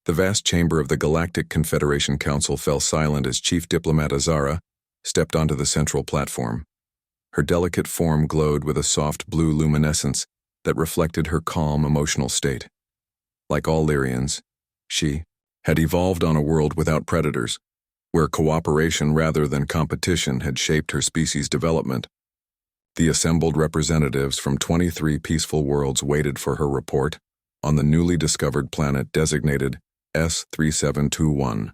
The vast chamber of the Galactic Confederation Council fell silent as Chief Diplomat Azara stepped onto the central platform. Her delicate form glowed with a soft blue luminescence that reflected her calm emotional state. Like all Lyrians, she had evolved on a world without predators, where cooperation rather than competition had shaped her species' development. The assembled representatives from 23 peaceful worlds waited for her report on the newly discovered planet designated S3721.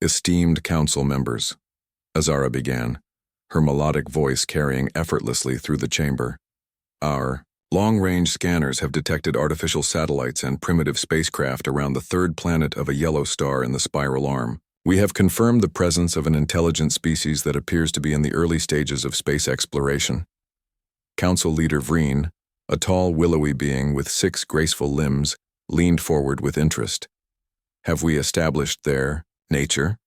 Esteemed council members, Azara began, her melodic voice carrying effortlessly through the chamber. Our long-range scanners have detected artificial satellites and primitive spacecraft around the third planet of a yellow star in the spiral arm. We have confirmed the presence of an intelligent species that appears to be in the early stages of space exploration. Council leader Vreen, a tall, willowy being with 6 graceful limbs, leaned forward with interest. Have we established their nature?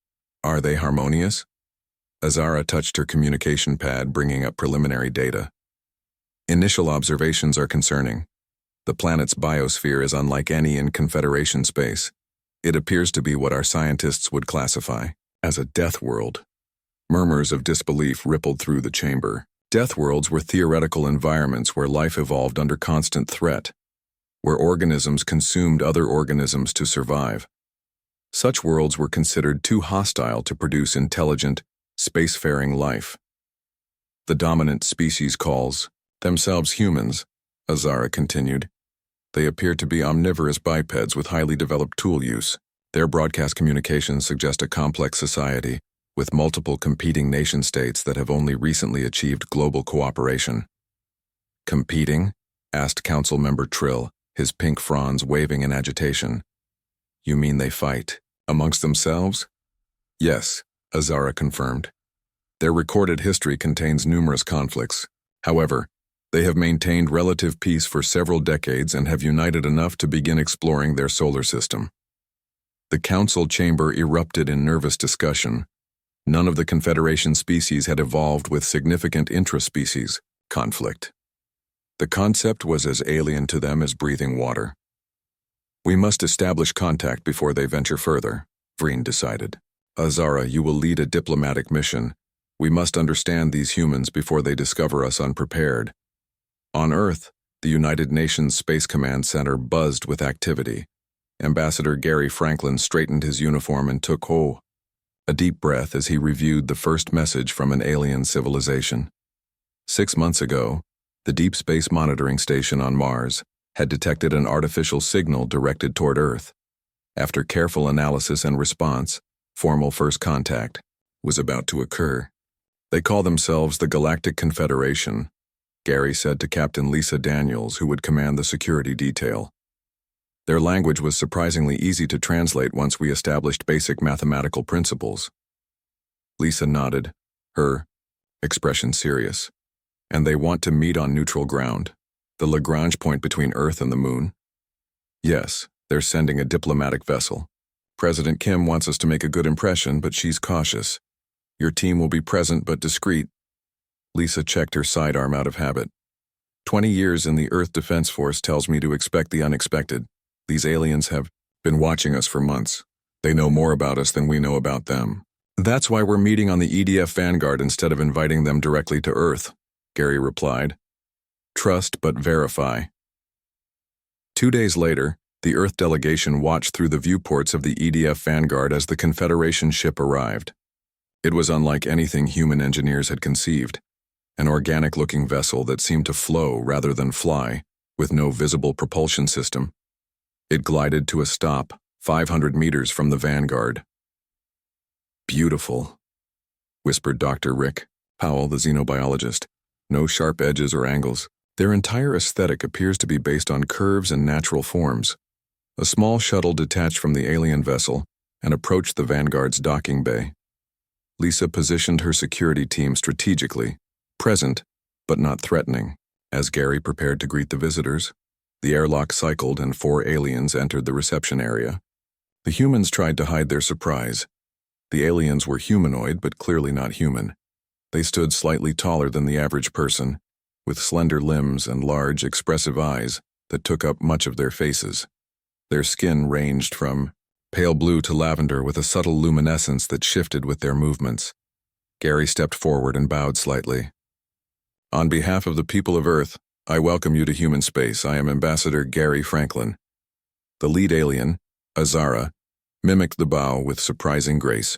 Are they harmonious? Azara touched her communication pad, bringing up preliminary data. Initial observations are concerning. The planet's biosphere is unlike any in Confederation space. It appears to be what our scientists would classify as a death world. Murmurs of disbelief rippled through the chamber. Death worlds were theoretical environments where life evolved under constant threat, where organisms consumed other organisms to survive. Such worlds were considered too hostile to produce intelligent, spacefaring life. The dominant species calls themselves humans, Azara continued. They appear to be omnivorous bipeds with highly developed tool use. Their broadcast communications suggest a complex society with multiple competing nation-states that have only recently achieved global cooperation. Competing? Asked Council Member Trill, his pink fronds waving in agitation. You mean they fight amongst themselves? Yes, Azara confirmed. Their recorded history contains numerous conflicts. However, they have maintained relative peace for several decades and have united enough to begin exploring their solar system. The council chamber erupted in nervous discussion. None of the Confederation species had evolved with significant intraspecies conflict. The concept was as alien to them as breathing water. We must establish contact before they venture further, Vreen decided. Azara, you will lead a diplomatic mission. We must understand these humans before they discover us unprepared. On Earth, the United Nations Space Command Center buzzed with activity. Ambassador Gary Franklin straightened his uniform and took a deep breath as he reviewed the first message from an alien civilization. 6 months ago, the Deep Space Monitoring Station on Mars had detected an artificial signal directed toward Earth. After careful analysis and response, formal first contact was about to occur. They call themselves the Galactic Confederation, Gary said to Captain Lisa Daniels, who would command the security detail. Their language was surprisingly easy to translate once we established basic mathematical principles. Lisa nodded, her expression serious. And they want to meet on neutral ground, the Lagrange point between Earth and the Moon. Yes, they're sending a diplomatic vessel. President Kim wants us to make a good impression, but she's cautious. Your team will be present but discreet. Lisa checked her sidearm out of habit. 20 years in the Earth Defense Force tells me to expect the unexpected. These aliens have been watching us for months. They know more about us than we know about them. That's why we're meeting on the EDF Vanguard instead of inviting them directly to Earth, Gary replied. Trust but verify. 2 days later, the Earth delegation watched through the viewports of the EDF Vanguard as the Confederation ship arrived. It was unlike anything human engineers had conceived, an organic-looking vessel that seemed to flow rather than fly, with no visible propulsion system. It glided to a stop 500 meters from the Vanguard. Beautiful, whispered Dr. Rick Powell, the xenobiologist. No sharp edges or angles. Their entire aesthetic appears to be based on curves and natural forms. A small shuttle detached from the alien vessel and approached the Vanguard's docking bay. Lisa positioned her security team strategically, present but not threatening. As Gary prepared to greet the visitors, the airlock cycled and 4 aliens entered the reception area. The humans tried to hide their surprise. The aliens were humanoid but clearly not human. They stood slightly taller than the average person, with slender limbs and large, expressive eyes that took up much of their faces. Their skin ranged from pale blue to lavender with a subtle luminescence that shifted with their movements. Gary stepped forward and bowed slightly. On behalf of the people of Earth, I welcome you to human space. I am Ambassador Gary Franklin. The lead alien, Azara, mimicked the bow with surprising grace.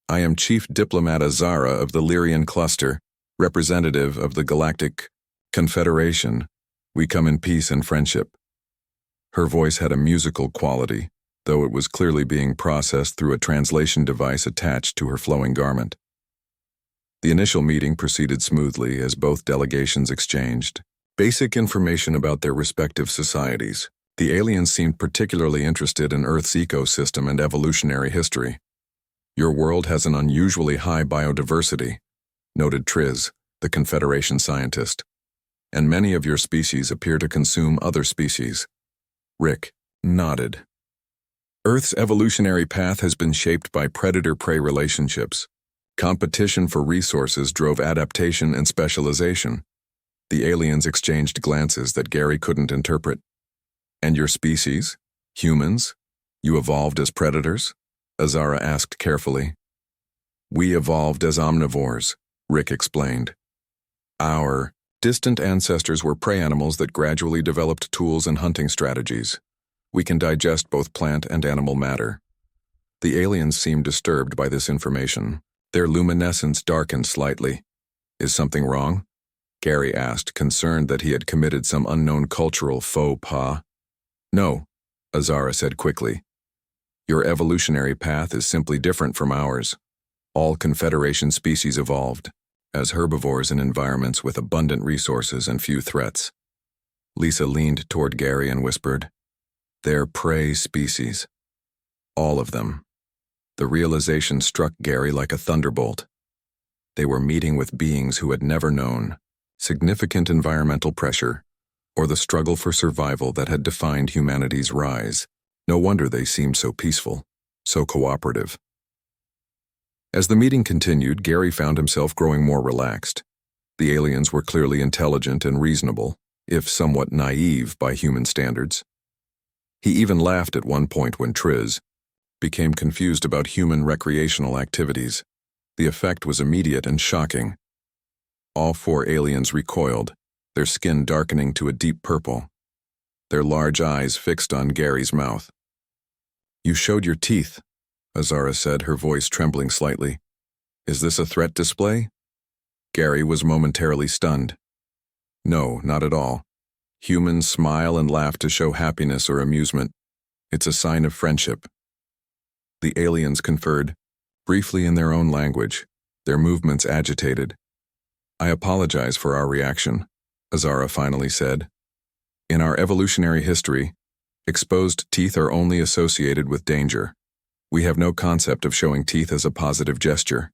I am Chief Diplomat Azara of the Lyrian Cluster, representative of the Galactic Confederation. We come in peace and friendship. Her voice had a musical quality, though it was clearly being processed through a translation device attached to her flowing garment. The initial meeting proceeded smoothly as both delegations exchanged basic information about their respective societies. The aliens seemed particularly interested in Earth's ecosystem and evolutionary history. Your world has an unusually high biodiversity, noted Triz, the Confederation scientist, and many of your species appear to consume other species. Rick nodded. Earth's evolutionary path has been shaped by predator-prey relationships. Competition for resources drove adaptation and specialization. The aliens exchanged glances that Gary couldn't interpret. And your species? Humans? You evolved as predators? Azara asked carefully. We evolved as omnivores, Rick explained. Our distant ancestors were prey animals that gradually developed tools and hunting strategies. We can digest both plant and animal matter. The aliens seemed disturbed by this information. Their luminescence darkened slightly. Is something wrong? Gary asked, concerned that he had committed some unknown cultural faux pas. No, Azara said quickly. Your evolutionary path is simply different from ours. All Confederation species evolved as herbivores in environments with abundant resources and few threats. Lisa leaned toward Gary and whispered, They're prey species. All of them. The realization struck Gary like a thunderbolt. They were meeting with beings who had never known significant environmental pressure or the struggle for survival that had defined humanity's rise. No wonder they seemed so peaceful, so cooperative. As the meeting continued, Gary found himself growing more relaxed. The aliens were clearly intelligent and reasonable, if somewhat naive by human standards. He even laughed at one point when Triz became confused about human recreational activities. The effect was immediate and shocking. All four aliens recoiled, their skin darkening to a deep purple, their large eyes fixed on Gary's mouth. You showed your teeth, Azara said, her voice trembling slightly. Is this a threat display? Gary was momentarily stunned. No, not at all. Humans smile and laugh to show happiness or amusement. It's a sign of friendship. The aliens conferred, briefly in their own language, their movements agitated. I apologize for our reaction, Azara finally said. In our evolutionary history, exposed teeth are only associated with danger. We have no concept of showing teeth as a positive gesture.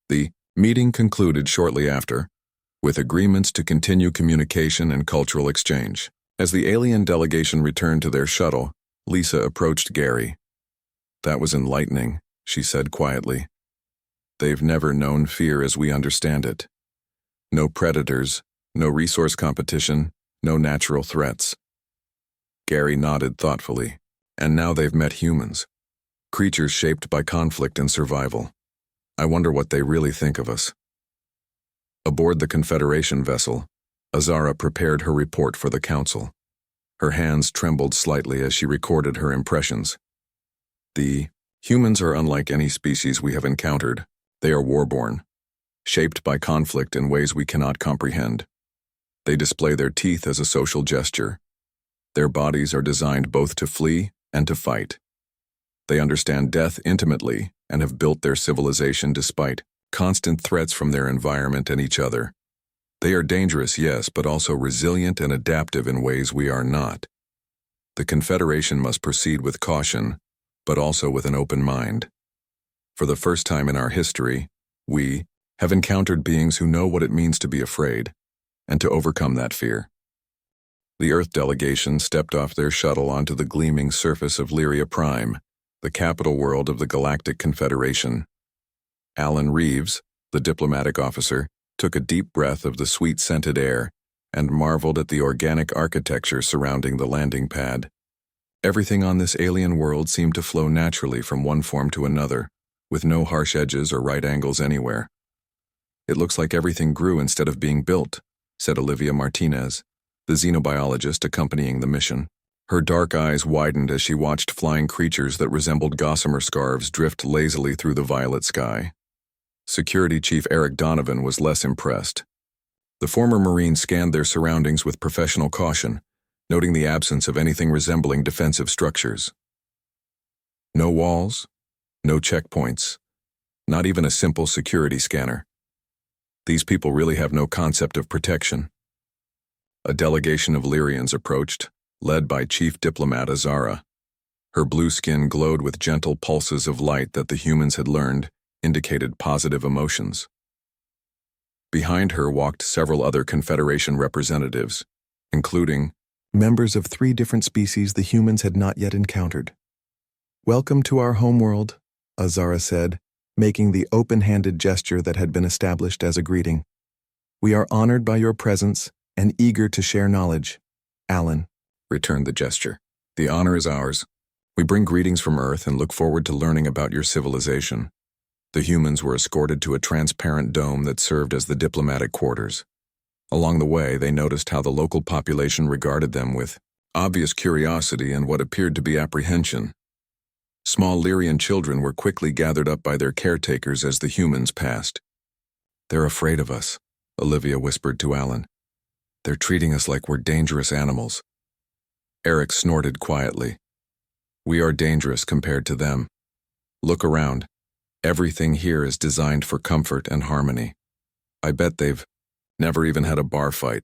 The meeting concluded shortly after, with agreements to continue communication and cultural exchange. As the alien delegation returned to their shuttle, Lisa approached Gary. That was enlightening, she said quietly. They've never known fear as we understand it. No predators, no resource competition, no natural threats. Gary nodded thoughtfully. And now they've met humans. Creatures shaped by conflict and survival. I wonder what they really think of us. Aboard the Confederation vessel, Azara prepared her report for the Council. Her hands trembled slightly as she recorded her impressions. The humans are unlike any species we have encountered. They are warborn, shaped by conflict in ways we cannot comprehend. They display their teeth as a social gesture. Their bodies are designed both to flee and to fight. They understand death intimately and have built their civilization despite constant threats from their environment and each other. They are dangerous, yes, but also resilient and adaptive in ways we are not. The Confederation must proceed with caution, but also with an open mind. For the first time in our history, we have encountered beings who know what it means to be afraid, and to overcome that fear. The Earth delegation stepped off their shuttle onto the gleaming surface of Lyria Prime, the capital world of the Galactic Confederation. Alan Reeves, the diplomatic officer, took a deep breath of the sweet-scented air and marveled at the organic architecture surrounding the landing pad. Everything on this alien world seemed to flow naturally from one form to another, with no harsh edges or right angles anywhere. "It looks like everything grew instead of being built," said Olivia Martinez, the xenobiologist accompanying the mission. Her dark eyes widened as she watched flying creatures that resembled gossamer scarves drift lazily through the violet sky. Security Chief Eric Donovan was less impressed. The former Marine scanned their surroundings with professional caution, noting the absence of anything resembling defensive structures. No walls, no checkpoints, not even a simple security scanner. These people really have no concept of protection. A delegation of Lyrians approached, led by Chief Diplomat Azara. Her blue skin glowed with gentle pulses of light that the humans had learned indicated positive emotions. Behind her walked several other Confederation representatives, including members of 3 different species the humans had not yet encountered. "Welcome to our homeworld," Azara said, making the open-handed gesture that had been established as a greeting. "We are honored by your presence and eager to share knowledge." "Alan," returned the gesture. "The honor is ours. We bring greetings from Earth and look forward to learning about your civilization." The humans were escorted to a transparent dome that served as the diplomatic quarters. Along the way, they noticed how the local population regarded them with obvious curiosity and what appeared to be apprehension. Small Lyrian children were quickly gathered up by their caretakers as the humans passed. "They're afraid of us," Olivia whispered to Alan. "They're treating us like we're dangerous animals." Eric snorted quietly. "We are dangerous compared to them. Look around. Everything here is designed for comfort and harmony. I bet they've never even had a bar fight."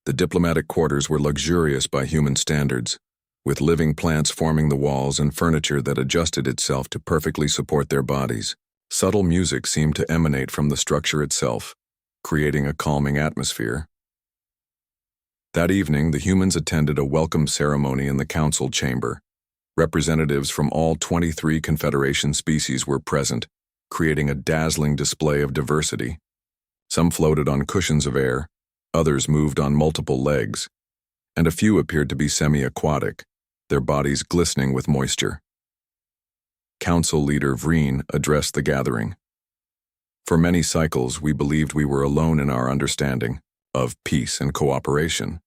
The diplomatic quarters were luxurious by human standards, with living plants forming the walls and furniture that adjusted itself to perfectly support their bodies. Subtle music seemed to emanate from the structure itself, creating a calming atmosphere. That evening, the humans attended a welcome ceremony in the council chamber. Representatives from all 23 Confederation species were present, creating a dazzling display of diversity. Some floated on cushions of air, others moved on multiple legs, and a few appeared to be semi-aquatic, their bodies glistening with moisture. Council leader Vreen addressed the gathering. "For many cycles, we believed we were alone in our understanding of peace and cooperation.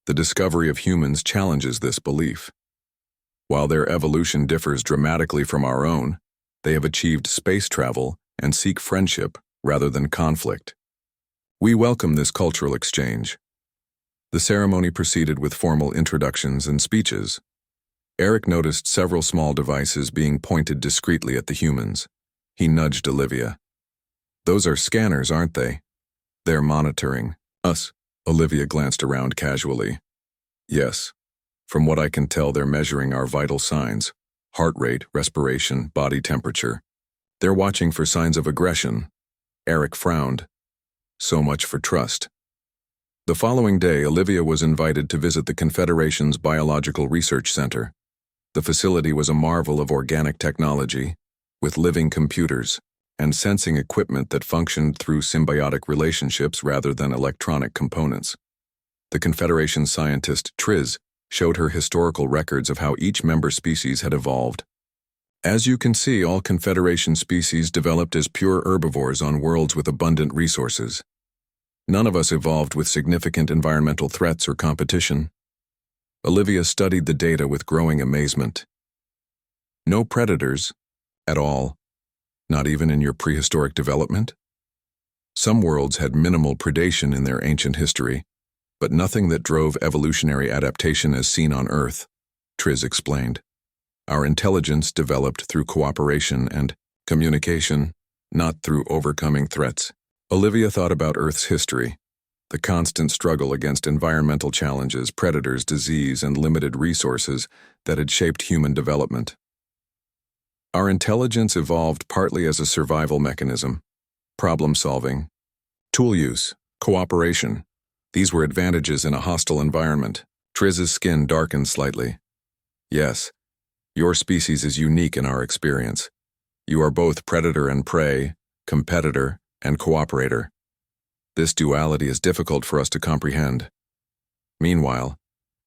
The discovery of humans challenges this belief. While their evolution differs dramatically from our own, they have achieved space travel and seek friendship rather than conflict. We welcome this cultural exchange." The ceremony proceeded with formal introductions and speeches. Eric noticed several small devices being pointed discreetly at the humans. He nudged Olivia. "Those are scanners, aren't they?" "They're monitoring us." Olivia glanced around casually. "Yes. From what I can tell, they're measuring our vital signs: heart rate, respiration, body temperature. They're watching for signs of aggression." Eric frowned. So much for trust. The following day, Olivia was invited to visit the Confederation's Biological Research Center. The facility was a marvel of organic technology, with living computers and sensing equipment that functioned through symbiotic relationships rather than electronic components. The Confederation scientist Triz showed her historical records of how each member species had evolved. "As you can see, all Confederation species developed as pure herbivores on worlds with abundant resources. None of us evolved with significant environmental threats or competition." Olivia studied the data with growing amazement. "No predators, at all, not even in your prehistoric development? Some worlds had minimal predation in their ancient history, but nothing that drove evolutionary adaptation as seen on Earth," Triz explained. "Our intelligence developed through cooperation and communication, not through overcoming threats." Olivia thought about Earth's history, the constant struggle against environmental challenges, predators, disease, and limited resources that had shaped human development. "Our intelligence evolved partly as a survival mechanism, problem-solving, tool use, cooperation. These were advantages in a hostile environment." Triz's skin darkened slightly. "Yes, your species is unique in our experience. You are both predator and prey, competitor and cooperator. This duality is difficult for us to comprehend. Meanwhile,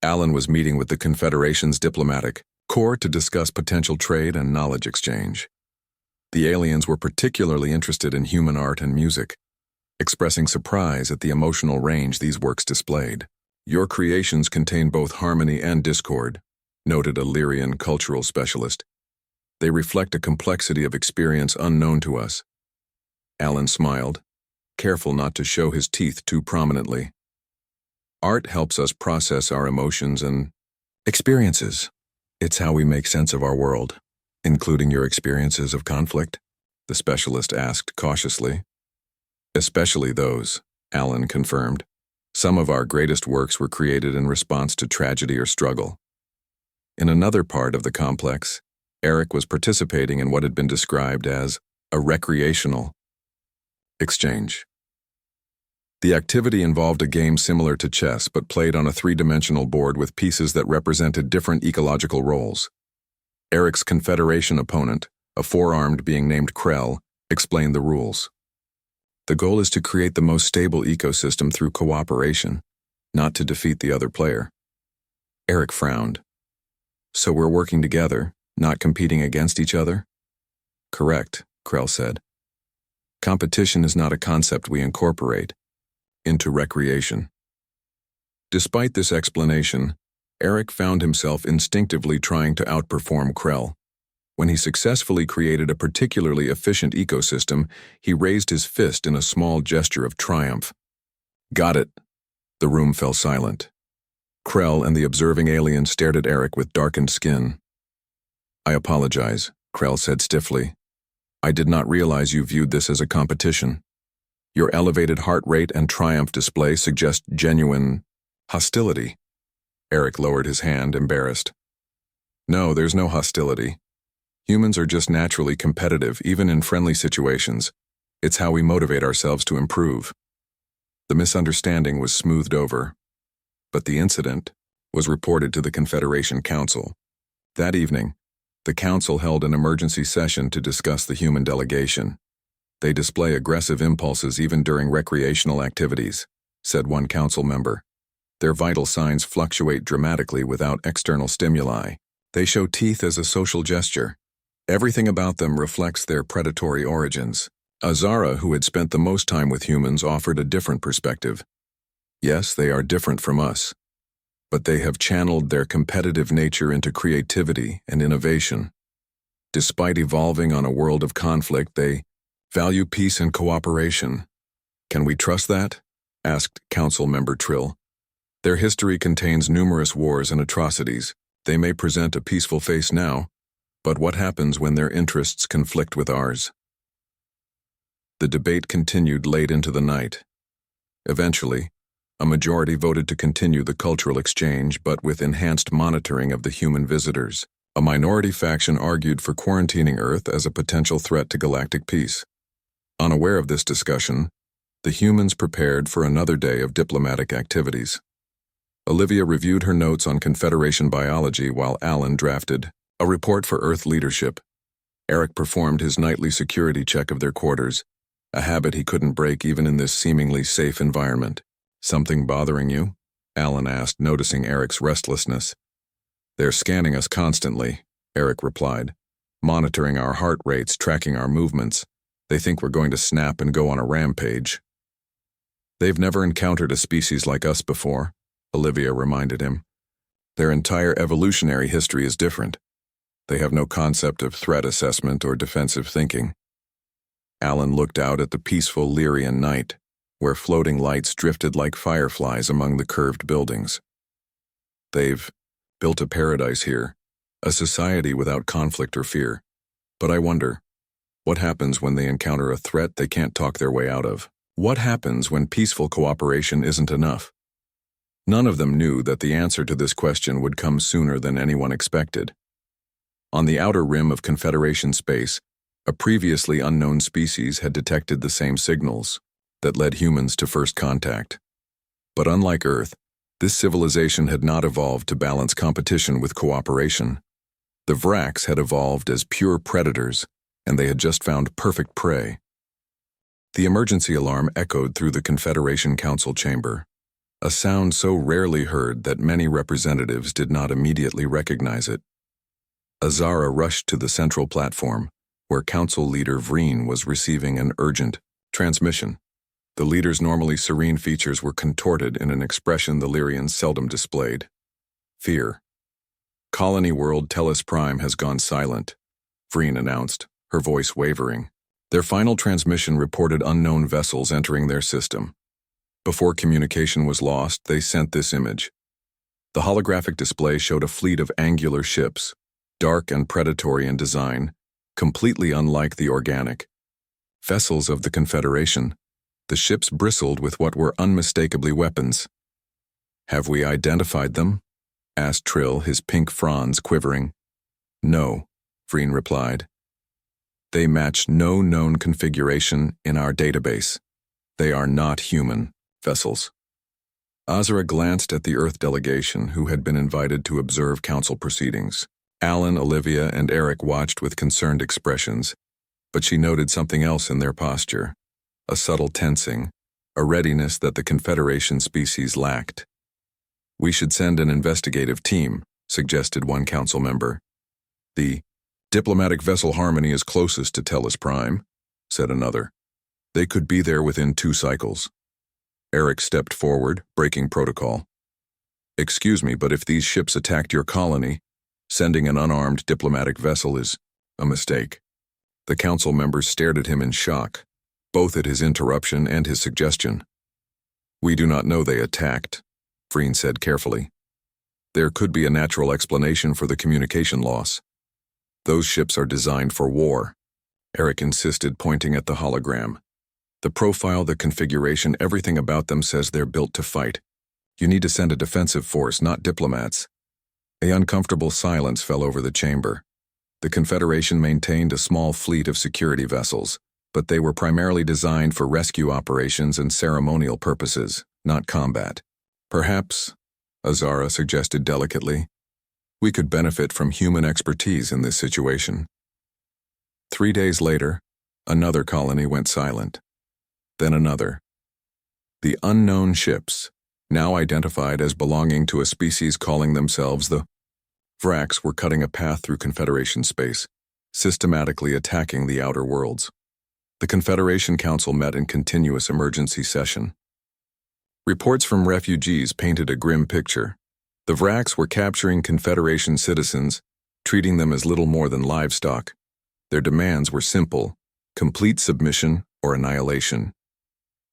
Alan was meeting with the Confederation's diplomatic corps to discuss potential trade and knowledge exchange. The aliens were particularly interested in human art and music, expressing surprise at the emotional range these works displayed. "Your creations contain both harmony and discord," noted a Lyrian cultural specialist. "They reflect a complexity of experience unknown to us." Alan smiled, careful not to show his teeth too prominently. "Art helps us process our emotions and experiences. It's how we make sense of our world." "Including your experiences of conflict?" the specialist asked cautiously. "Especially those," Alan confirmed. "Some of our greatest works were created in response to tragedy or struggle." In another part of the complex, Eric was participating in what had been described as a recreational exchange. The activity involved a game similar to chess but played on a three-dimensional board with pieces that represented different ecological roles. Eric's Confederation opponent, a four-armed being named Krell, explained the rules. "The goal is to create the most stable ecosystem through cooperation, not to defeat the other player." Eric frowned. "So we're working together, not competing against each other?" "Correct," Krell said. "Competition is not a concept we incorporate into recreation." Despite this explanation, Eric found himself instinctively trying to outperform Krell. When he successfully created a particularly efficient ecosystem, he raised his fist in a small gesture of triumph. "Got it." The room fell silent. Krell and the observing alien stared at Eric with darkened skin. "I apologize," Krell said stiffly. "I did not realize you viewed this as a competition. Your elevated heart rate and triumph display suggest genuine hostility." Eric lowered his hand, embarrassed. "No, there's no hostility. Humans are just naturally competitive, even in friendly situations. It's how we motivate ourselves to improve." The misunderstanding was smoothed over, but the incident was reported to the Confederation Council. That evening, the Council held an emergency session to discuss the human delegation. "They display aggressive impulses even during recreational activities," said one Council member. "Their vital signs fluctuate dramatically without external stimuli. They show teeth as a social gesture. Everything about them reflects their predatory origins." Azara, who had spent the most time with humans, offered a different perspective. "Yes, they are different from us, but they have channeled their competitive nature into creativity and innovation. Despite evolving on a world of conflict, they value peace and cooperation. Can we trust that?" asked Council Member Trill. "Their history contains numerous wars and atrocities. They may present a peaceful face now, but what happens when their interests conflict with ours?" The debate continued late into the night. Eventually, a majority voted to continue the cultural exchange, but with enhanced monitoring of the human visitors. A minority faction argued for quarantining Earth as a potential threat to galactic peace. Unaware of this discussion, the humans prepared for another day of diplomatic activities. Olivia reviewed her notes on Confederation biology while Alan drafted a report for Earth leadership. Eric performed his nightly security check of their quarters, a habit he couldn't break even in this seemingly safe environment. "Something bothering you?" Alan asked, noticing Eric's restlessness. "They're scanning us constantly," Eric replied, "monitoring our heart rates, tracking our movements. They think we're going to snap and go on a rampage." "They've never encountered a species like us before," Olivia reminded him. "Their entire evolutionary history is different. They have no concept of threat assessment or defensive thinking." Alan looked out at the peaceful Lyrian night, where floating lights drifted like fireflies among the curved buildings. "They've built a paradise here, a society without conflict or fear. But I wonder, what happens when they encounter a threat they can't talk their way out of? What happens when peaceful cooperation isn't enough?" None of them knew that the answer to this question would come sooner than anyone expected. On the outer rim of Confederation space, a previously unknown species had detected the same signals that led humans to first contact. But unlike Earth, this civilization had not evolved to balance competition with cooperation. The Vracs had evolved as pure predators, and they had just found perfect prey. The emergency alarm echoed through the Confederation Council chamber. a sound so rarely heard that many representatives did not immediately recognize it. Azara rushed to the central platform, where Council Leader Vreen was receiving an urgent transmission. The leader's normally serene features were contorted in an expression the Lyrians seldom displayed. Fear. Colony World Tellus Prime has gone silent, Vreen announced, her voice wavering. Their final transmission reported unknown vessels entering their system. Before communication was lost, they sent this image. The holographic display showed a fleet of angular ships, dark and predatory in design, completely unlike the organic vessels of the Confederation. The ships bristled with what were unmistakably weapons. "Have we identified them?" asked Trill, his pink fronds quivering. "No," Vreen replied. "They match no known configuration in our database. They are not human vessels." Azara glanced at the Earth delegation who had been invited to observe council proceedings. Alan, Olivia, and Eric watched with concerned expressions, but she noted something else in their posture. A subtle tensing, a readiness that the Confederation species lacked. "We should send an investigative team," suggested one council member. "The diplomatic vessel Harmony is closest to Tellus Prime," said another. "They could be there within 2 cycles. Eric stepped forward, breaking protocol. "Excuse me, but if these ships attacked your colony, sending an unarmed diplomatic vessel is a mistake." The council members stared at him in shock, both at his interruption and his suggestion. "We do not know they attacked," Vreen said carefully. "There could be a natural explanation for the communication loss. Those ships are designed for war," Eric insisted, pointing at the hologram. "The profile, the configuration, everything about them says they're built to fight. You need to send a defensive force, not diplomats." A uncomfortable silence fell over the chamber. The Confederation maintained a small fleet of security vessels, but they were primarily designed for rescue operations and ceremonial purposes, not combat. "Perhaps," Azara suggested delicately, "we could benefit from human expertise in this situation." 3 days later, another colony went silent. Then another. The unknown ships, now identified as belonging to a species calling themselves the Vrax, were cutting a path through Confederation space, systematically attacking the outer worlds. The Confederation Council met in continuous emergency session. Reports from refugees painted a grim picture. The Vrax were capturing Confederation citizens, treating them as little more than livestock. Their demands were simple: complete submission or annihilation.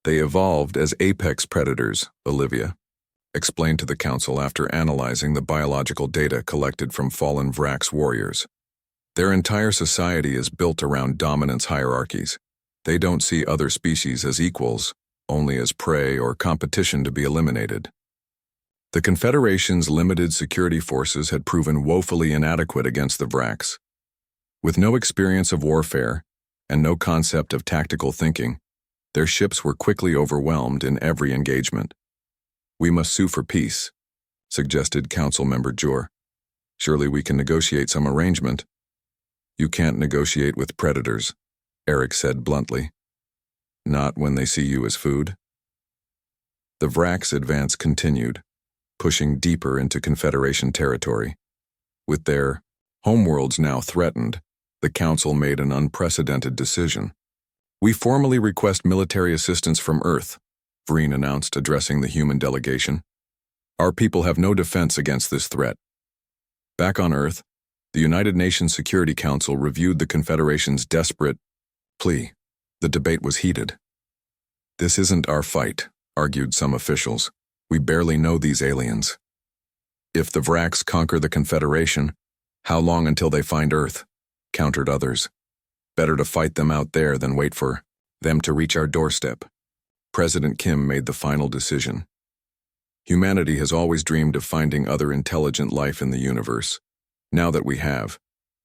"They evolved as apex predators," Olivia explained to the Council after analyzing the biological data collected from fallen Vrax warriors. "Their entire society is built around dominance hierarchies. They don't see other species as equals, only as prey or competition to be eliminated." The Confederation's limited security forces had proven woefully inadequate against the Vrax. With no experience of warfare and no concept of tactical thinking, their ships were quickly overwhelmed in every engagement. "We must sue for peace," suggested Council Member Jor. "Surely we can negotiate some arrangement." "You can't negotiate with predators," Eric said bluntly. "Not when they see you as food." The Vrax advance continued, pushing deeper into Confederation territory. With their homeworlds now threatened, the Council made an unprecedented decision. "We formally request military assistance from Earth," Vreen announced, addressing the human delegation. "Our people have no defense against this threat." Back on Earth, the United Nations Security Council reviewed the Confederation's desperate plea. The debate was heated. "This isn't our fight," argued some officials. "We barely know these aliens. If the Vrax conquer the Confederation, how long until they find Earth?" countered others. "Better to fight them out there than wait for them to reach our doorstep." President Kim made the final decision. "Humanity has always dreamed of finding other intelligent life in the universe. Now that we have,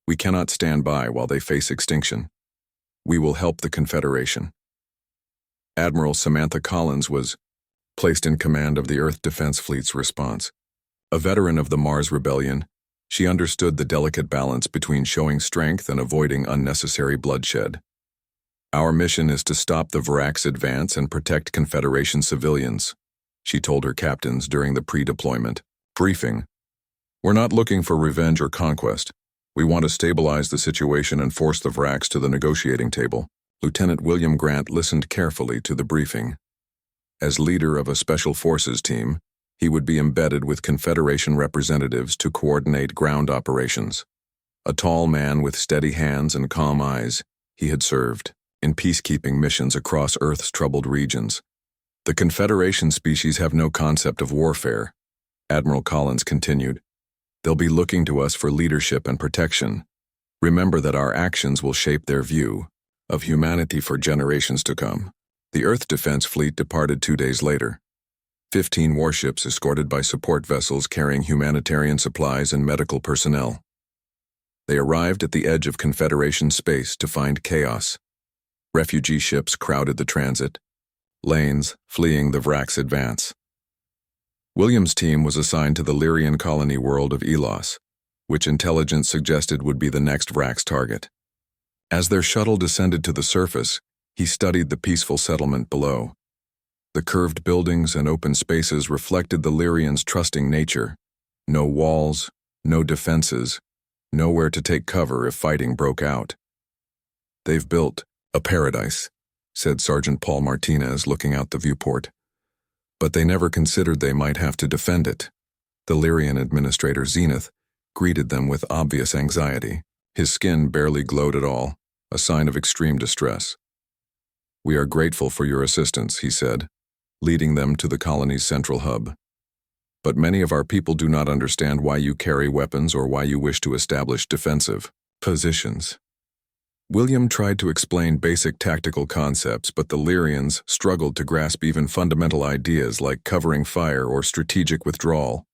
we cannot stand by while they face extinction. We will help the Confederation." Admiral Samantha Collins was placed in command of the Earth Defense Fleet's response. A veteran of the Mars Rebellion, she understood the delicate balance between showing strength and avoiding unnecessary bloodshed. "Our mission is to stop the Vrax advance and protect Confederation civilians," she told her captains during the pre-deployment briefing. "We're not looking for revenge or conquest. We want to stabilize the situation and force the Vracs to the negotiating table." Lieutenant William Grant listened carefully to the briefing. As leader of a Special Forces team, he would be embedded with Confederation representatives to coordinate ground operations. A tall man with steady hands and calm eyes, he had served in peacekeeping missions across Earth's troubled regions. "The Confederation species have no concept of warfare," Admiral Collins continued. "They'll be looking to us for leadership and protection. Remember that our actions will shape their view of humanity for generations to come." The Earth Defense Fleet departed 2 days later. 15 warships escorted by support vessels carrying humanitarian supplies and medical personnel. They arrived at the edge of Confederation space to find chaos. Refugee ships crowded the transit lanes, fleeing the Vracs' advance. William's team was assigned to the Lyrian colony world of Elos, which intelligence suggested would be the next Vracs target. As their shuttle descended to the surface, he studied the peaceful settlement below. The curved buildings and open spaces reflected the Lyrians' trusting nature. No walls, no defenses, nowhere to take cover if fighting broke out. "They've built a paradise," said Sergeant Paul Martinez, looking out the viewport. "But they never considered they might have to defend it." The Lyrian administrator Zenith greeted them with obvious anxiety. His skin barely glowed at all, a sign of extreme distress. "We are grateful for your assistance," he said, leading them to the colony's central hub. "But many of our people do not understand why you carry weapons or why you wish to establish defensive positions." William tried to explain basic tactical concepts, but the Lyrians struggled to grasp even fundamental ideas like covering fire or strategic withdrawal.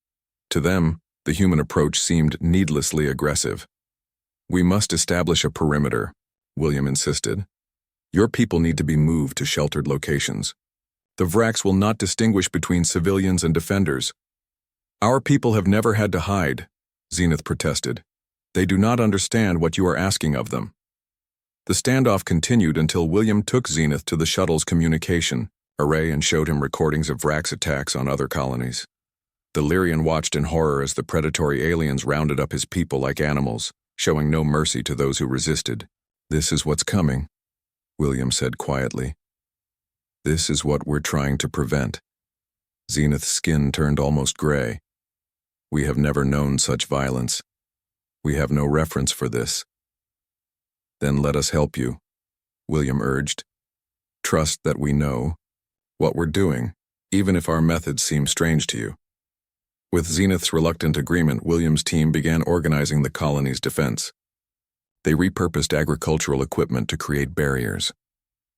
To them, the human approach seemed needlessly aggressive. "We must establish a perimeter," William insisted. "Your people need to be moved to sheltered locations. The Vracs will not distinguish between civilians and defenders." "Our people have never had to hide," Zenith protested. "They do not understand what you are asking of them." The standoff continued until William took Zenith to the shuttle's communication array and showed him recordings of Vracs' attacks on other colonies. The Lyrian watched in horror as the predatory aliens rounded up his people like animals, showing no mercy to those who resisted. "This is what's coming," William said quietly. "This is what we're trying to prevent." Zenith's skin turned almost gray. "We have never known such violence. We have no reference for this." "Then let us help you," William urged. "Trust that we know what we're doing, even if our methods seem strange to you." With Zenith's reluctant agreement, William's team began organizing the colony's defense. They repurposed agricultural equipment to create barriers.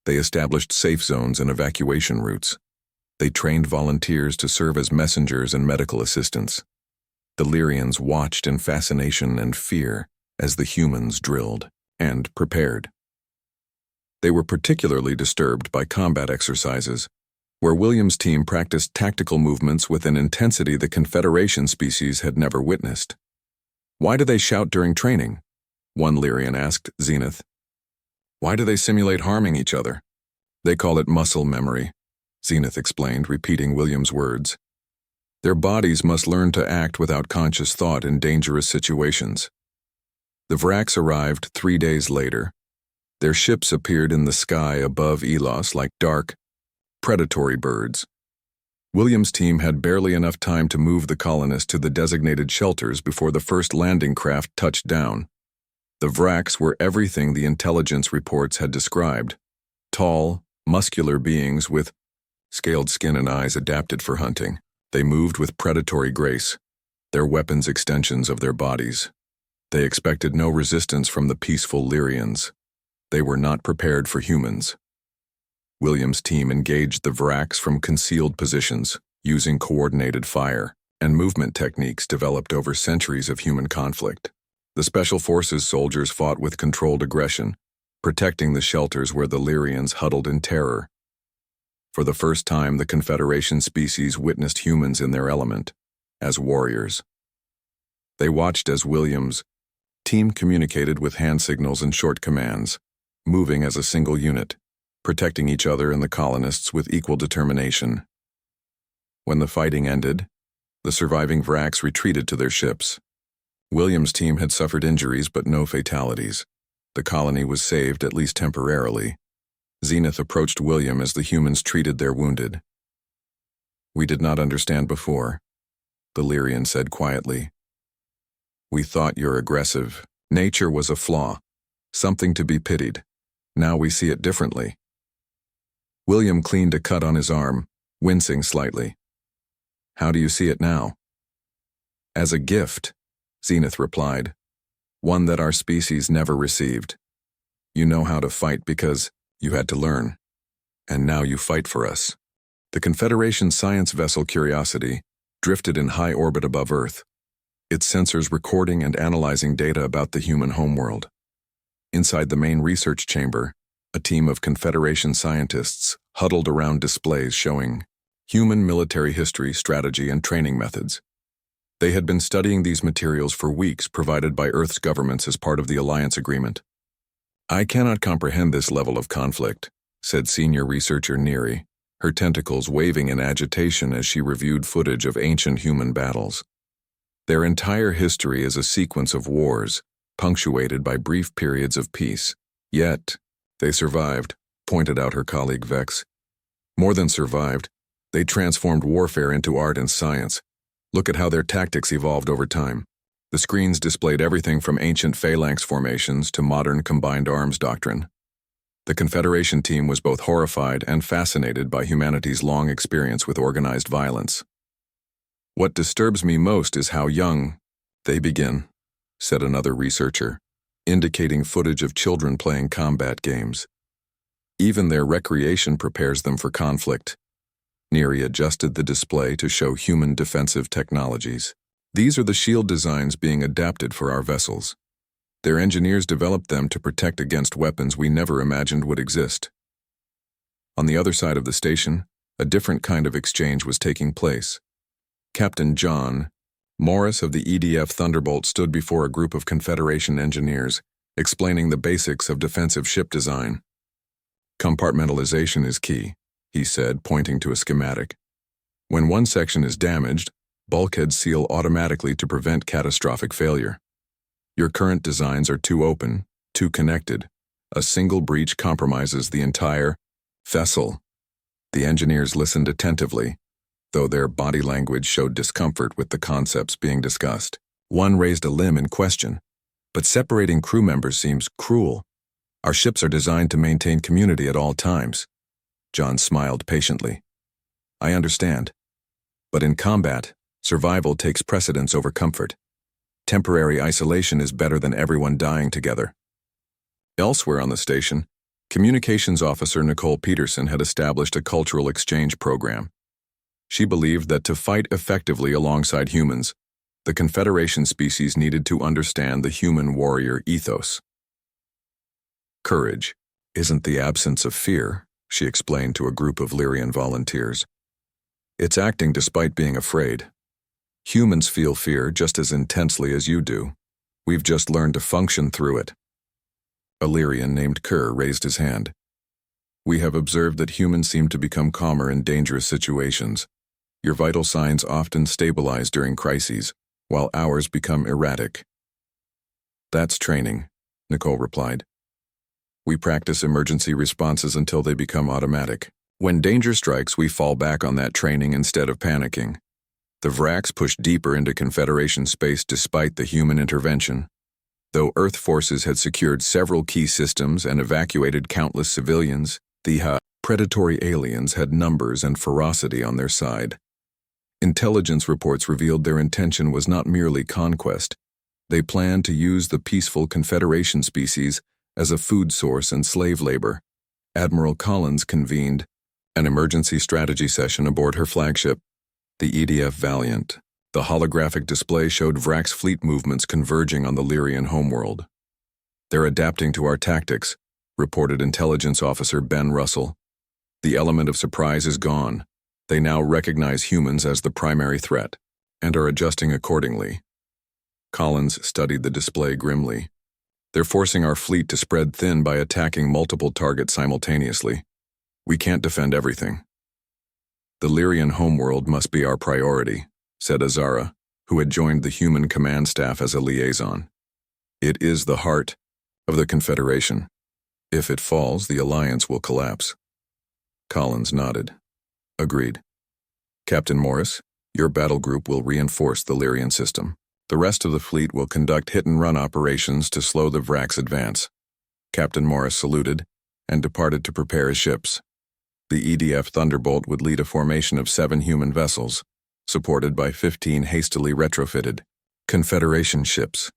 They established safe zones and evacuation routes. They trained volunteers to serve as messengers and medical assistants. The Lyrians watched in fascination and fear as the humans drilled and prepared. They were particularly disturbed by combat exercises, where William's team practiced tactical movements with an intensity the Confederation species had never witnessed. "Why do they shout during training?" one Lyrian asked Zenith. "Why do they simulate harming each other?" "They call it muscle memory," Zenith explained, repeating William's words. "Their bodies must learn to act without conscious thought in dangerous situations." The Vracs arrived 3 days later. Their ships appeared in the sky above Elos like dark, predatory birds. William's team had barely enough time to move the colonists to the designated shelters before the first landing craft touched down. The Vracs were everything the intelligence reports had described: tall, muscular beings with scaled skin and eyes adapted for hunting. They moved with predatory grace, their weapons extensions of their bodies. They expected no resistance from the peaceful Lyrians. They were not prepared for humans. William's team engaged the Vracs from concealed positions, using coordinated fire and movement techniques developed over centuries of human conflict. The Special Forces soldiers fought with controlled aggression, protecting the shelters where the Lyrians huddled in terror. For the first time, the Confederation species witnessed humans in their element, as warriors. They watched as William's team communicated with hand signals and short commands, moving as a single unit, protecting each other and the colonists with equal determination. When the fighting ended, the surviving Vraks retreated to their ships. William's team had suffered injuries but no fatalities. The colony was saved, at least temporarily. Zenith approached William as the humans treated their wounded. "We did not understand before," the Lyrian said quietly. "We thought your aggressive nature was a flaw, something to be pitied. Now we see it differently." William cleaned a cut on his arm, wincing slightly. "How do you see it now?" "As a gift," Zenith replied. "One that our species never received. You know how to fight because you had to learn. And now you fight for us." The Confederation science vessel Curiosity drifted in high orbit above Earth, its sensors recording and analyzing data about the human homeworld. Inside the main research chamber, a team of Confederation scientists huddled around displays showing human military history, strategy, and training methods. They had been studying these materials for weeks provided by Earth's governments as part of the Alliance Agreement. "I cannot comprehend this level of conflict," said senior researcher Neri, her tentacles waving in agitation as she reviewed footage of ancient human battles. Their entire history is a sequence of wars, punctuated by brief periods of peace. Yet, they survived, pointed out her colleague Vex. More than survived, they transformed warfare into art and science. Look at how their tactics evolved over time. The screens displayed everything from ancient phalanx formations to modern combined arms doctrine. The Confederation team was both horrified and fascinated by humanity's long experience with organized violence. "What disturbs me most is how young they begin," said another researcher, indicating footage of children playing combat games. "Even their recreation prepares them for conflict." Neri adjusted the display to show human defensive technologies. "These are the shield designs being adapted for our vessels. Their engineers developed them to protect against weapons we never imagined would exist." On the other side of the station, a different kind of exchange was taking place. Captain John Morris of the EDF Thunderbolt stood before a group of Confederation engineers, explaining the basics of defensive ship design. "Compartmentalization is key," he said, pointing to a schematic. "When one section is damaged, bulkheads seal automatically to prevent catastrophic failure. Your current designs are too open, too connected. A single breach compromises the entire vessel." The engineers listened attentively, though their body language showed discomfort with the concepts being discussed. One raised a limb in question. "But separating crew members seems cruel. Our ships are designed to maintain community at all times." John smiled patiently. "I understand. But in combat, survival takes precedence over comfort. Temporary isolation is better than everyone dying together." Elsewhere on the station, Communications Officer Nicole Peterson had established a cultural exchange program. She believed that to fight effectively alongside humans, the Confederation species needed to understand the human warrior ethos. "Courage isn't the absence of fear," she explained to a group of Lyrian volunteers. "It's acting despite being afraid. Humans feel fear just as intensely as you do. We've just learned to function through it." A Lyrian named Kerr raised his hand. "We have observed that humans seem to become calmer in dangerous situations. Your vital signs often stabilize during crises, while ours become erratic." "That's training," Nicole replied. "We practice emergency responses until they become automatic. When danger strikes, we fall back on that training instead of panicking." The Vraks pushed deeper into Confederation space despite the human intervention. Though Earth forces had secured several key systems and evacuated countless civilians, the predatory aliens had numbers and ferocity on their side. Intelligence reports revealed their intention was not merely conquest. They planned to use the peaceful Confederation species as a food source and slave labor. Admiral Collins convened an emergency strategy session aboard her flagship, the EDF Valiant. The holographic display showed Vraks fleet movements converging on the Lyrian homeworld. "They're adapting to our tactics," reported Intelligence Officer Ben Russell. "The element of surprise is gone. They now recognize humans as the primary threat, and are adjusting accordingly." Collins studied the display grimly. "They're forcing our fleet to spread thin by attacking multiple targets simultaneously. We can't defend everything." The Lyrian homeworld must be our priority, said Azara, who had joined the human command staff as a liaison. It is the heart of the Confederation. If it falls, the Alliance will collapse. Collins nodded. Agreed. Captain Morris, your battle group will reinforce the Lyrian system. The rest of the fleet will conduct hit-and-run operations to slow the Vrax's advance. Captain Morris saluted and departed to prepare his ships. The EDF Thunderbolt would lead a formation of 7 human vessels, supported by 15 hastily retrofitted Confederation ships.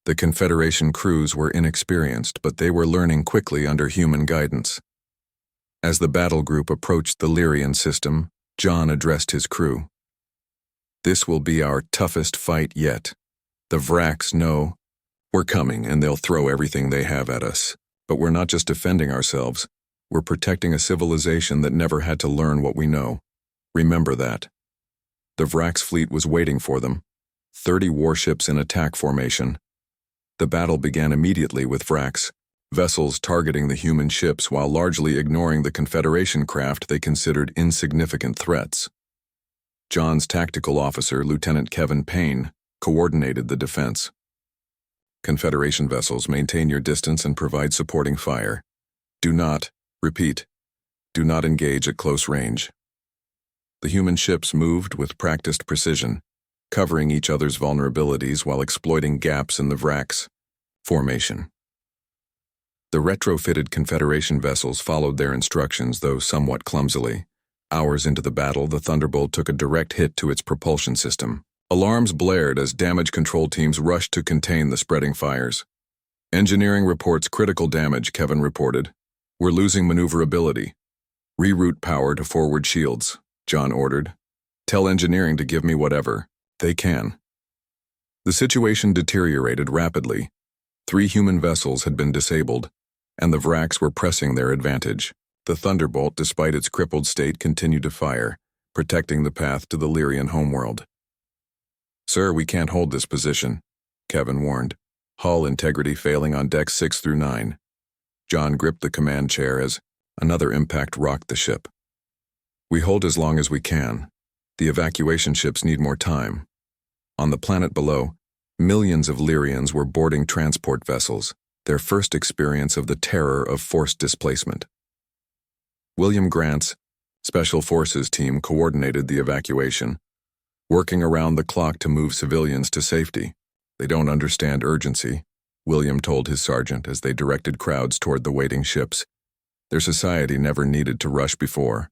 The Confederation crews were inexperienced, but they were learning quickly under human guidance. As the battle group approached the Lyrian system, John addressed his crew. This will be our toughest fight yet. The Vrax know we're coming and they'll throw everything they have at us. But we're not just defending ourselves, we're protecting a civilization that never had to learn what we know. Remember that. The Vrax fleet was waiting for them, 30 warships in attack formation. The battle began immediately with Vrax, vessels targeting the human ships while largely ignoring the Confederation craft they considered insignificant threats. John's tactical officer, Lieutenant Kevin Payne, coordinated the defense. Confederation vessels, maintain your distance and provide supporting fire. Do not engage at close range. The human ships moved with practiced precision, covering each other's vulnerabilities while exploiting gaps in the Vrax formation. The retrofitted Confederation vessels followed their instructions, though somewhat clumsily. Hours into the battle, the Thunderbolt took a direct hit to its propulsion system. Alarms blared as damage control teams rushed to contain the spreading fires. Engineering reports critical damage, Kevin reported. We're losing maneuverability. Reroute power to forward shields, John ordered. Tell engineering to give me whatever they can. The situation deteriorated rapidly. 3 human vessels had been disabled, and the Vrax were pressing their advantage. The Thunderbolt, despite its crippled state, continued to fire, protecting the path to the Lyrian homeworld. Sir, we can't hold this position, Kevin warned, hull integrity failing on decks 6 through 9. John gripped the command chair as another impact rocked the ship. We hold as long as we can. The evacuation ships need more time. On the planet below, millions of Lyrians were boarding transport vessels, their first experience of the terror of forced displacement. William Grant's Special Forces team coordinated the evacuation, working around the clock to move civilians to safety. They don't understand urgency, William told his sergeant as they directed crowds toward the waiting ships. Their society never needed to rush before.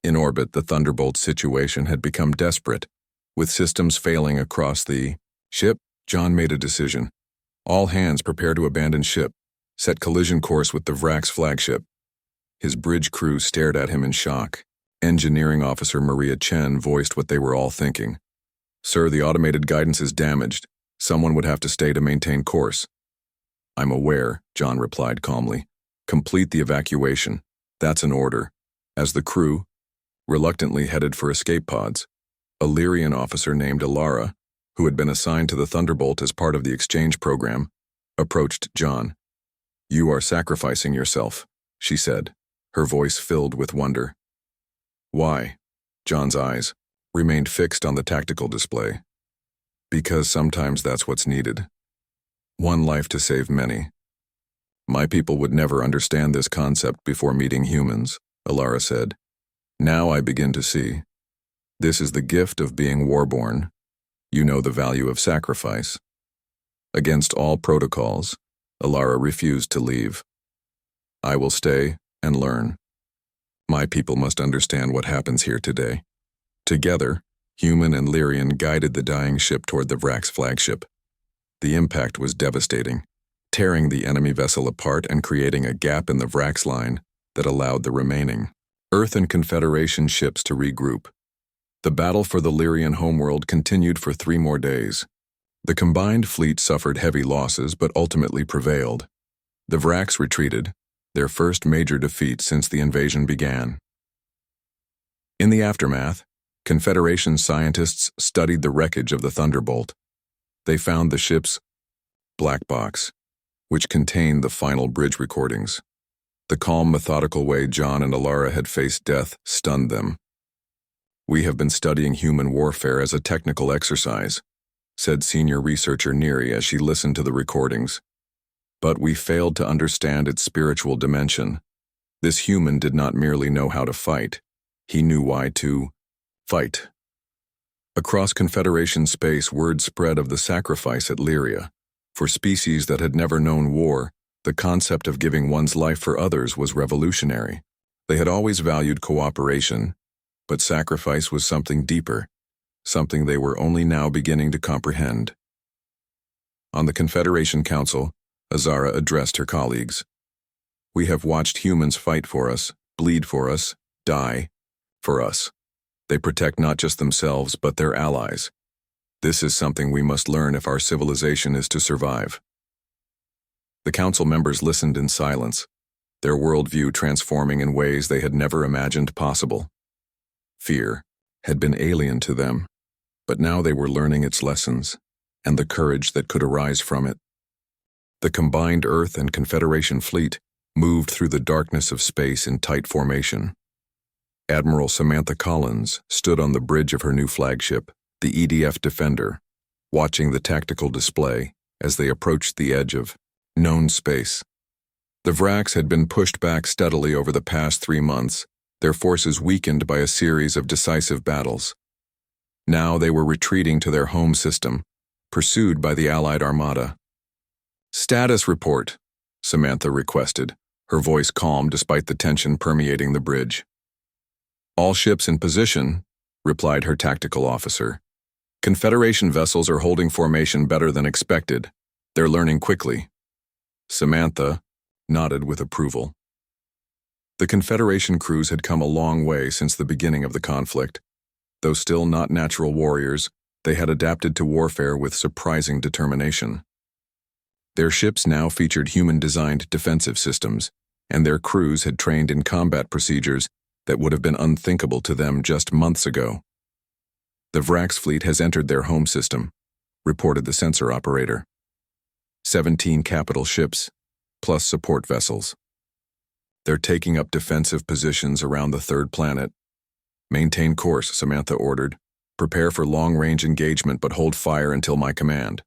In orbit, the Thunderbolt situation had become desperate. With systems failing across the ship, John made a decision. All hands prepare to abandon ship. Set collision course with the Vrax flagship. His bridge crew stared at him in shock. Engineering Officer Maria Chen voiced what they were all thinking. Sir, the automated guidance is damaged. Someone would have to stay to maintain course. I'm aware, John replied calmly. Complete the evacuation. That's an order. As the crew reluctantly headed for escape pods, a Lyrian officer named Alara, who had been assigned to the Thunderbolt as part of the exchange program, approached John. You are sacrificing yourself, she said, her voice filled with wonder. Why? John's eyes remained fixed on the tactical display. Because sometimes that's what's needed. One life to save many. My people would never understand this concept before meeting humans, Alara said. Now I begin to see. This is the gift of being Warborn. You know the value of sacrifice. Against all protocols, Alara refused to leave. I will stay and learn. My people must understand what happens here today. Together, human and Lyrian guided the dying ship toward the Vrax flagship. The impact was devastating, tearing the enemy vessel apart and creating a gap in the Vrax line that allowed the remaining Earth and Confederation ships to regroup. The battle for the Lyrian homeworld continued for 3 more days. The combined fleet suffered heavy losses but ultimately prevailed. The Vrax retreated, their first major defeat since the invasion began. In the aftermath, Confederation scientists studied the wreckage of the Thunderbolt. They found the ship's black box, which contained the final bridge recordings. The calm, methodical way John and Alara had faced death stunned them. "We have been studying human warfare as a technical exercise," said senior researcher Neri as she listened to the recordings. "But we failed to understand its spiritual dimension. This human did not merely know how to fight. He knew why to fight." Across Confederation space, word spread of the sacrifice at Lyria. For species that had never known war, the concept of giving one's life for others was revolutionary. They had always valued cooperation, but sacrifice was something deeper, something they were only now beginning to comprehend. On the Confederation Council, Azara addressed her colleagues. "We have watched humans fight for us, bleed for us, die for us. They protect not just themselves, but their allies. This is something we must learn if our civilization is to survive." The council members listened in silence, their worldview transforming in ways they had never imagined possible. Fear had been alien to them, but now they were learning its lessons and the courage that could arise from it. The combined Earth and Confederation fleet moved through the darkness of space in tight formation. Admiral Samantha Collins stood on the bridge of her new flagship, the EDF Defender, watching the tactical display as they approached the edge of known space. The Vracs had been pushed back steadily over the past 3 months, their forces weakened by a series of decisive battles. Now they were retreating to their home system, pursued by the Allied Armada. "Status report," Samantha requested, her voice calm despite the tension permeating the bridge. "All ships in position," replied her tactical officer. "Confederation vessels are holding formation better than expected. They're learning quickly." Samantha nodded with approval. The Confederation crews had come a long way since the beginning of the conflict. Though still not natural warriors, they had adapted to warfare with surprising determination. Their ships now featured human-designed defensive systems, and their crews had trained in combat procedures that would have been unthinkable to them just months ago. "The Vrax fleet has entered their home system," reported the sensor operator. 17 capital ships, plus support vessels. "They're taking up defensive positions around the third planet." "Maintain course," Samantha ordered. "Prepare for long-range engagement, but hold fire until my command."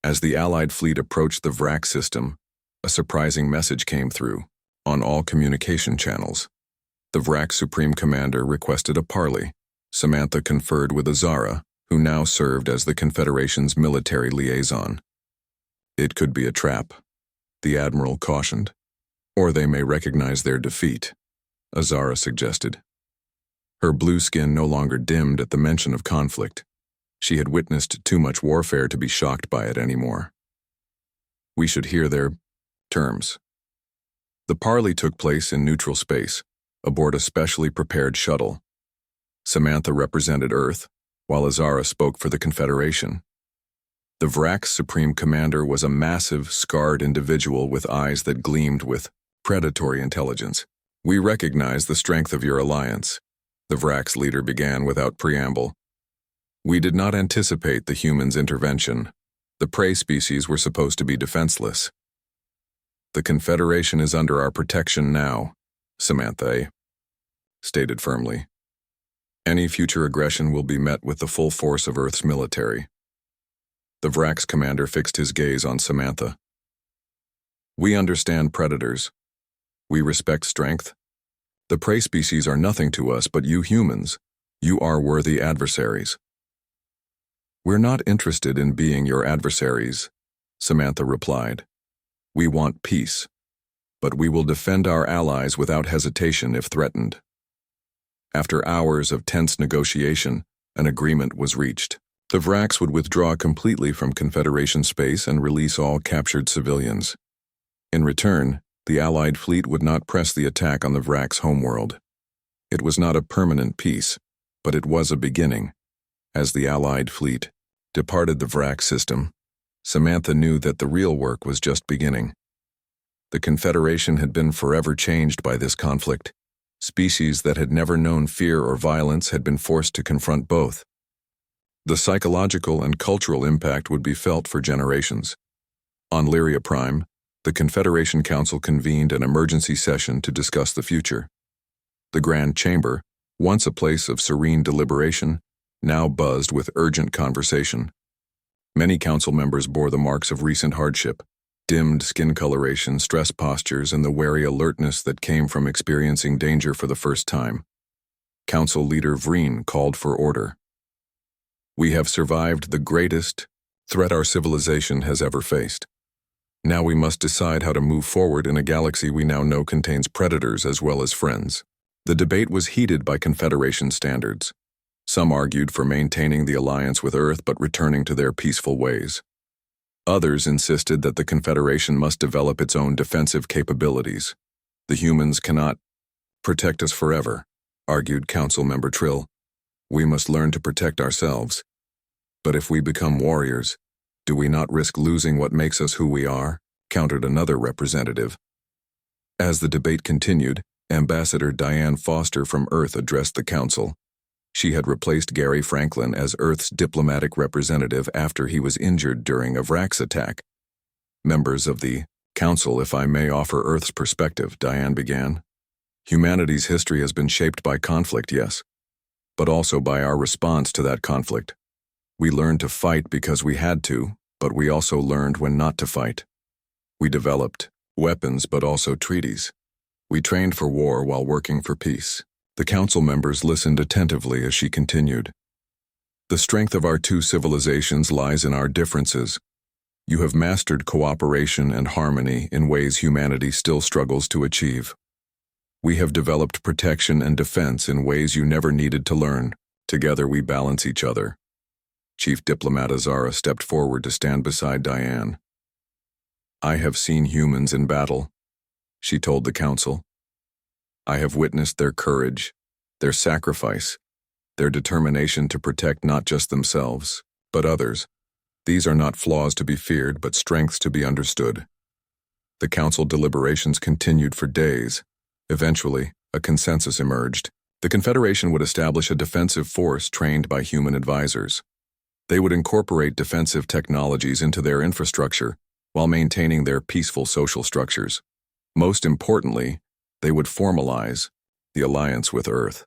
As the Allied fleet approached the Vrax system, a surprising message came through, on all communication channels. The Vrax Supreme Commander requested a parley. Samantha conferred with Azara, who now served as the Confederation's military liaison. "It could be a trap," the Admiral cautioned. "Or they may recognize their defeat," Azara suggested. Her blue skin no longer dimmed at the mention of conflict. She had witnessed too much warfare to be shocked by it anymore. "We should hear their terms." The parley took place in neutral space, aboard a specially prepared shuttle. Samantha represented Earth, while Azara spoke for the Confederation. The Vrax Supreme Commander was a massive, scarred individual with eyes that gleamed with predatory intelligence. "We recognize the strength of your alliance," the Vrax leader began without preamble. "We did not anticipate the humans' intervention. The prey species were supposed to be defenseless. The Confederation is under our protection now," Samantha stated firmly. "Any future aggression will be met with the full force of Earth's military." The Vrax commander fixed his gaze on Samantha. "We understand predators. We respect strength. The prey species are nothing to us, but you humans, you are worthy adversaries." "We're not interested in being your adversaries," Samantha replied. "We want peace, but we will defend our allies without hesitation if threatened." After hours of tense negotiation, an agreement was reached. The Vrax would withdraw completely from Confederation space and release all captured civilians. In return, the Allied fleet would not press the attack on the Vrax homeworld. It was not a permanent peace, but it was a beginning. As the Allied fleet departed the Vrax system, Samantha knew that the real work was just beginning. The Confederation had been forever changed by this conflict. Species that had never known fear or violence had been forced to confront both. The psychological and cultural impact would be felt for generations. On Lyria Prime, the Confederation Council convened an emergency session to discuss the future. The Grand Chamber, once a place of serene deliberation, now buzzed with urgent conversation. Many council members bore the marks of recent hardship, dimmed skin coloration, stressed postures, and the wary alertness that came from experiencing danger for the first time. Council leader Vreen called for order. "We have survived the greatest threat our civilization has ever faced. Now we must decide how to move forward in a galaxy we now know contains predators as well as friends." The debate was heated by Confederation standards. Some argued for maintaining the alliance with Earth but returning to their peaceful ways. Others insisted that the Confederation must develop its own defensive capabilities. "The humans cannot protect us forever," argued Council Member Trill. "We must learn to protect ourselves. But if we become warriors, do we not risk losing what makes us who we are?" countered another representative. As the debate continued, Ambassador Diane Foster from Earth addressed the Council. She had replaced Gary Franklin as Earth's diplomatic representative after he was injured during a Vrax attack. "Members of the Council, if I may offer Earth's perspective," Diane began. "Humanity's history has been shaped by conflict, yes, but also by our response to that conflict. We learned to fight because we had to, but we also learned when not to fight. We developed weapons but also treaties. We trained for war while working for peace." The council members listened attentively as she continued. "The strength of our two civilizations lies in our differences. You have mastered cooperation and harmony in ways humanity still struggles to achieve. We have developed protection and defense in ways you never needed to learn. Together we balance each other." Chief Diplomat Azara stepped forward to stand beside Diane. "I have seen humans in battle," she told the council. "I have witnessed their courage, their sacrifice, their determination to protect not just themselves, but others. These are not flaws to be feared, but strengths to be understood." The council deliberations continued for days. Eventually, a consensus emerged. The Confederation would establish a defensive force trained by human advisors. They would incorporate defensive technologies into their infrastructure while maintaining their peaceful social structures. Most importantly, they would formalize the alliance with Earth.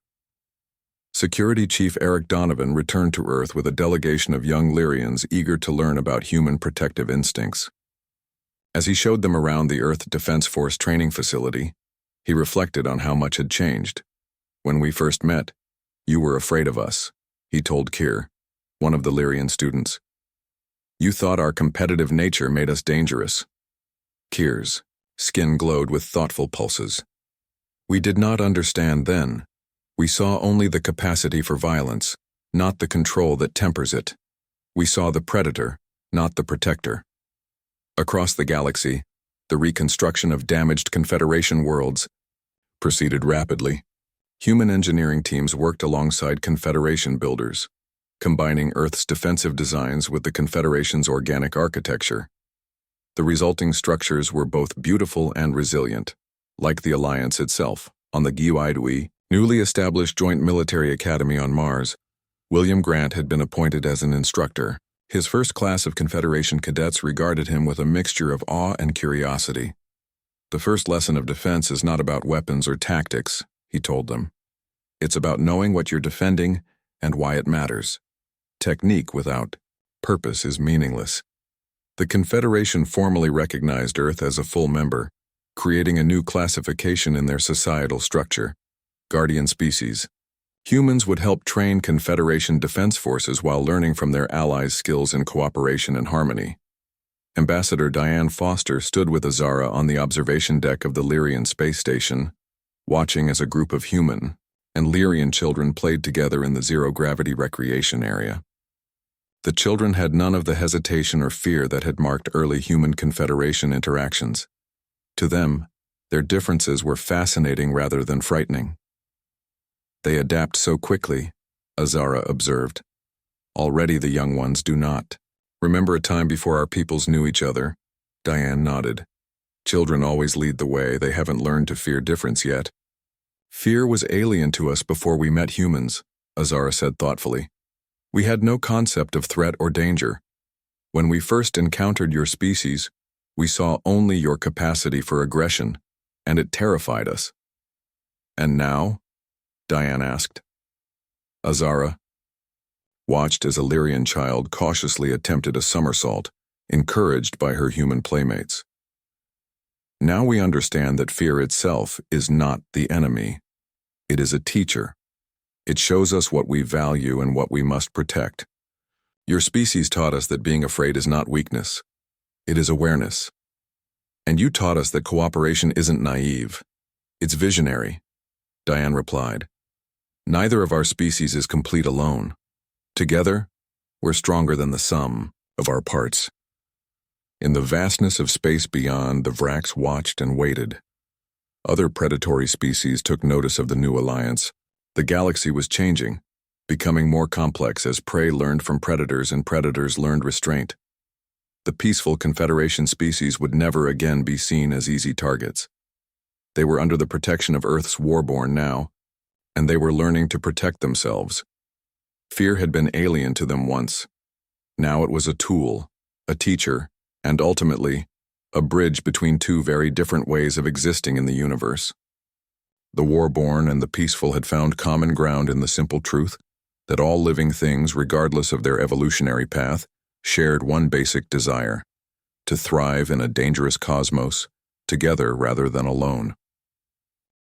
Security Chief Eric Donovan returned to Earth with a delegation of young Lyrians eager to learn about human protective instincts. As he showed them around the Earth Defense Force training facility, he reflected on how much had changed. "When we first met, you were afraid of us," he told Kier, one of the Lyrian students. "You thought our competitive nature made us dangerous." Kier's skin glowed with thoughtful pulses. "We did not understand then. We saw only the capacity for violence, not the control that tempers it. We saw the predator, not the protector." Across the galaxy, the reconstruction of damaged Confederation worlds proceeded rapidly. Human engineering teams worked alongside Confederation builders, combining Earth's defensive designs with the Confederation's organic architecture. The resulting structures were both beautiful and resilient, like the Alliance itself. On the Giuidui, newly established Joint Military Academy on Mars, William Grant had been appointed as an instructor. His first class of Confederation cadets regarded him with a mixture of awe and curiosity. "The first lesson of defense is not about weapons or tactics," he told them. "It's about knowing what you're defending and why it matters. Technique without purpose is meaningless." The Confederation formally recognized Earth as a full member, creating a new classification in their societal structure: Guardian Species. Humans would help train Confederation defense forces while learning from their allies' skills in cooperation and harmony. Ambassador Diane Foster stood with Azara on the observation deck of the Lyrian space station, watching as a group of human and Lyrian children played together in the zero-gravity recreation area. The children had none of the hesitation or fear that had marked early human Confederation interactions. To them, their differences were fascinating rather than frightening. "They adapt so quickly," Azara observed. "Already the young ones do not. Remember a time before our peoples knew each other?" Diane nodded. "Children always lead the way. They haven't learned to fear difference yet." "Fear was alien to us before we met humans," Azara said thoughtfully. "We had no concept of threat or danger. When we first encountered your species, we saw only your capacity for aggression, and it terrified us. And now, Diane asked. Azara watched as a Lyrian child cautiously attempted a somersault, encouraged by her human playmates. Now we understand that fear itself is not the enemy. It is a teacher. It shows us what we value and what we must protect. Your species taught us that being afraid is not weakness. It is awareness. And you taught us that cooperation isn't naive. It's visionary, Diane replied. Neither of our species is complete alone. Together, we're stronger than the sum of our parts. In the vastness of space beyond, the Vrax watched and waited. Other predatory species took notice of the new alliance. The galaxy was changing, becoming more complex as prey learned from predators and predators learned restraint. The peaceful Confederation species would never again be seen as easy targets. They were under the protection of Earth's Warborn now, and they were learning to protect themselves. Fear had been alien to them once. Now it was a tool, a teacher, and ultimately, a bridge between two very different ways of existing in the universe. The Warborn and the peaceful had found common ground in the simple truth that all living things, regardless of their evolutionary path, shared one basic desire: to thrive in a dangerous cosmos, together rather than alone.